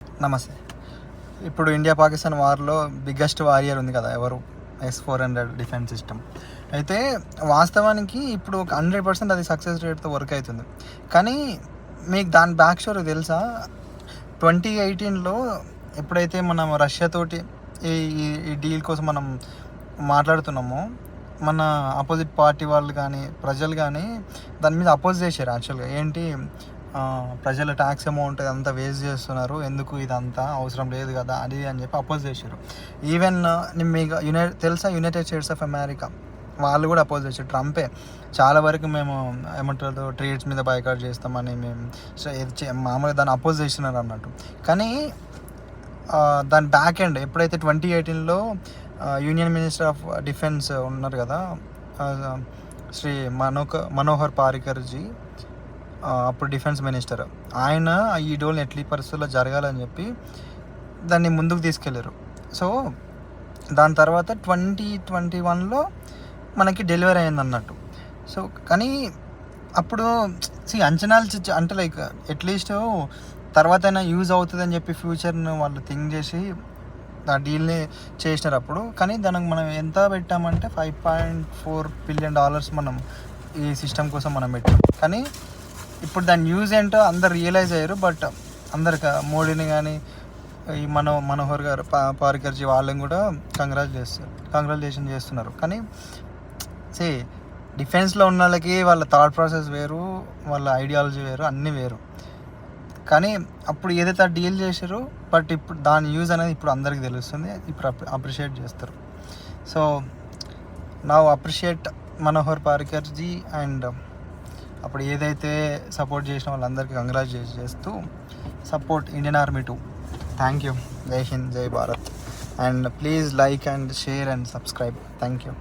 నమస్తే. ఇప్పుడు India Pakistan వార్లో biggest warrior ఉంది కదా ఎవరు, S-400 డిఫెన్స్ సిస్టమ్. అయితే వాస్తవానికి ఇప్పుడు 100% అది సక్సెస్ రేట్తో వర్క్ అవుతుంది. కానీ మీకు దాని బ్యాక్ స్టోరీ తెలుసా? 2018లో ఎప్పుడైతే మనం రష్యాతోటి ఈ ఈ డీల్ కోసం మనం మాట్లాడుతున్నామో, మన అపోజిట్ పార్టీ వాళ్ళు కానీ ప్రజలు కానీ దాని మీద అపోజ్ చేశారు. యాక్చువల్గా ఏంటి, ప్రజల ట్యాక్స్ అమౌంట్ అంతా వేస్ట్ చేస్తున్నారు, ఎందుకు ఇదంతా అవసరం లేదు కదా అది అని చెప్పి అపోజ్ చేశారు. ఈవెన్ మీకు తెలుసా, యునైటెడ్ స్టేట్స్ ఆఫ్ అమెరికా వాళ్ళు కూడా అపోజ్ చేశారు. ట్రంపే చాలా వరకు మేము ఏమంటారు ట్రేడ్స్ మీద బైకాట్ చేస్తామని మేము మామూలుగా దాన్ని అపోజ్ చేస్తున్నారు అన్నట్టు. కానీ దాని బ్యాక్ ఎండ్ ఎప్పుడైతే 2018లో యూనియన్ మినిస్టర్ ఆఫ్ డిఫెన్స్ ఉన్నారు కదా, శ్రీ మనోహర్ పారికర్జీ, అప్పుడు డిఫెన్స్ మినిస్టర్, ఆయన ఈ డోల్ని ఎట్లీ పరిస్థితుల్లో జరగాలని చెప్పి దాన్ని ముందుకు తీసుకెళ్ళారు. సో దాని తర్వాత 2021లో మనకి డెలివరీ అయింది అన్నట్టు. సో కానీ అప్పుడు అంచనాలు అంటే లైక్ అట్లీస్ట్ తర్వాత అయినా యూజ్ అవుతుందని చెప్పి ఫ్యూచర్ను వాళ్ళు థింక్ చేసి ఆ డీల్ని చేసినారు అప్పుడు. కానీ దానికి మనం ఎంత పెట్టామంటే $5.4 బిలియన్ మనం ఈ సిస్టమ్ కోసం మనం పెట్టాం. కానీ ఇప్పుడు దాని యూజ్ ఏంటో అందరు రియలైజ్ అయ్యారు. బట్ అందరికి మోడీని కానీ ఈ మనోహర్ గారు పారికర్జీ వాళ్ళని కూడా కంగ్రాచులేషన్ చేస్తున్నారు. కానీ డిఫెన్స్లో ఉన్న వాళ్ళకి వాళ్ళ థాట్ ప్రాసెస్ వేరు, వాళ్ళ ఐడియాలజీ వేరు, అన్నీ వేరు. కానీ అప్పుడు ఏదైతే డీల్ చేశారో బట్ ఇప్పుడు దాని యూజ్ అనేది ఇప్పుడు అందరికీ తెలుస్తుంది, ఇప్పుడు అప్రిషియేట్ చేస్తారు. సో నా అప్రిషియేట్ మనోహర్ పారికర్జీ అండ్ అప్పుడు ఏదైతే సపోర్ట్ చేసిన వాళ్ళందరికీ కంగ్రాచులేట్ చేస్తూ support Indian army two. Thank you. జై హింద్, జై Bharat. And please like and share and subscribe. Thank you.